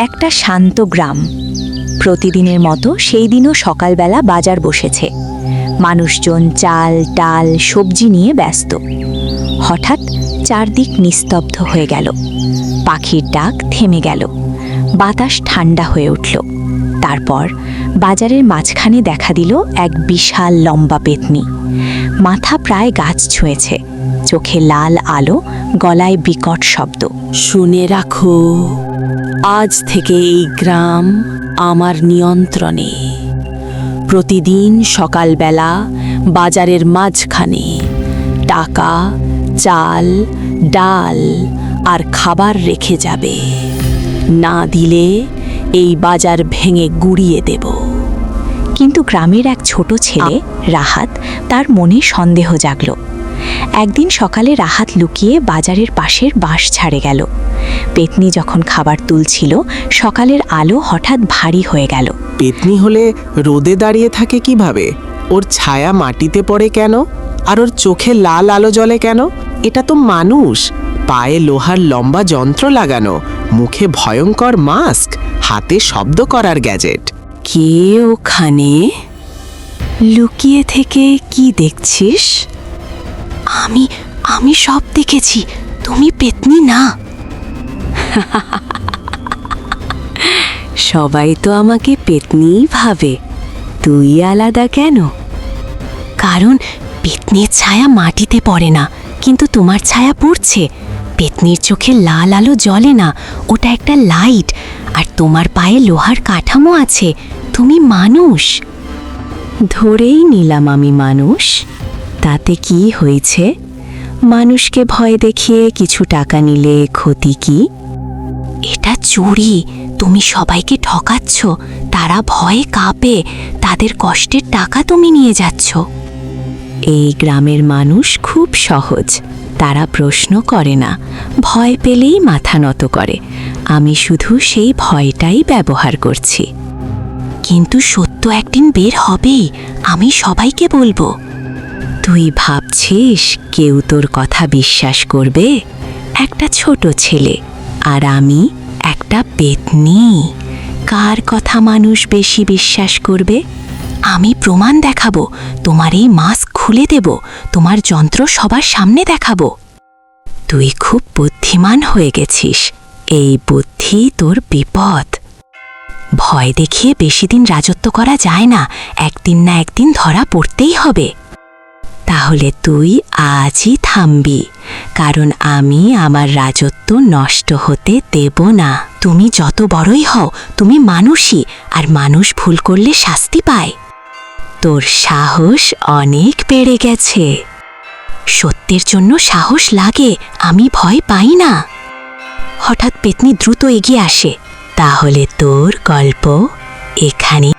একটা শান্ত গ্রাম। প্রতিদিনের মতো সেই দিনও সকালবেলা বাজার বসেছে। মানুষজন চাল ডাল সবজি নিয়ে ব্যস্ত। হঠাৎ চারদিক নিস্তব্ধ হয়ে গেল। পাখির ডাক থেমে গেল। বাতাস ঠান্ডা হয়ে উঠল। তারপর বাজারের মাঝখানে দেখা দিল এক বিশাল লম্বা পেতনি। মাথা প্রায় গাছ ছুঁয়েছে, চোখে লাল আলো, গলায় বিকট শব্দ। শুনে রাখো, আজ থেকে এই গ্রাম আমার নিয়ন্ত্রণে। প্রতিদিন সকালবেলা বাজারের মাঝখানে টাকা, চাল, ডাল আর খাবার রেখে যাবে। না দিলে এই বাজার ভেঙে গুড়িয়ে দেব। কিন্তু গ্রামের এক ছোট ছেলে রাহাত, তার মনে সন্দেহ জাগল। একদিন সকালে রাহাত লুকিয়ে বাজারের পাশের বাঁশ ছাড়ে গেল। পেতনি যখন খাবার তুলছিল, সকালের আলো হঠাৎ ভারী হয়ে গেল। পেতনি হলে রোদে দাঁড়িয়ে থাকে কিভাবে? ওর ছায়া মাটিতে পড়ে কেন? আর ওর চোখে লাল আলো জ্বলে কেন? এটা তো মানুষ, পায়ে লোহার লম্বা যন্ত্র লাগানো, মুখে ভয়ঙ্কর মাস্ক, হাতে শব্দ করার গ্যাজেট। কে ওখানে? লুকিয়ে থেকে কি দেখছিস? আমি সব দেখেছি, তুমি পেতনি না। সবাই তো আমাকে পেতনিই ভাবে, তুই আলাদা কেন? কারণ পেতনির ছায়া মাটিতে পড়ে না, কিন্তু তোমার ছায়া পড়ছে। পেতনির চোখে লাল আলো জ্বলে না, ওটা একটা লাইট। আর তোমার পায়ে লোহার কাঠামো আছে, তুমি মানুষ। ধরেই নিলাম আমি মানুষ, তাতে কি হয়েছে? মানুষকে ভয় দেখিয়ে কিছু টাকা নিলে ক্ষতি কি? এটা চুরি, তুমি সবাইকে ঠকাচ্ছ। তারা ভয়ে কাঁপে, তাদের কষ্টের টাকা তুমি নিয়ে যাচ্ছ। এই গ্রামের মানুষ খুব সহজ, তারা প্রশ্ন করে না, ভয় পেলেই মাথা নত করে। আমি শুধু সেই ভয়টাই ব্যবহার করছি। কিন্তু সত্য একদিন বের হবেই, আমি সবাইকে বলবো। তুই ভাবছিস কেউ তোর কথা বিশ্বাস করবে? একটা ছোট ছেলে, আর আমি একটা পেতনি। কার কথা মানুষ বেশি বিশ্বাস করবে? আমি প্রমাণ দেখাবো, তোমার এই মাস্ক খুলে দেব, তোমার যন্ত্র সবার সামনে দেখাবো। তুই খুব বুদ্ধিমান হয়ে গেছিস, এই বুদ্ধি তোর বিপদ। ভয় দেখিয়ে বেশি দিন রাজত্ব করা যায় না, একদিন না একদিন ধরা পড়তেই হবে। তাহলে তুই আজই থামবি, কারণ আমি আমার রাজত্ব নষ্ট হতে দেব না। তুমি যত বড়ই হও, তুমি মানুষই, আর মানুষ ভুল করলে শাস্তি পায়। তোর সাহস অনেক বেড়ে গেছে। সত্যের জন্য সাহস লাগে, আমি ভয় পাই না। হঠাৎ পেতনি দ্রুত এগিয়ে আসে। তাহলে তোর গল্প এখানে।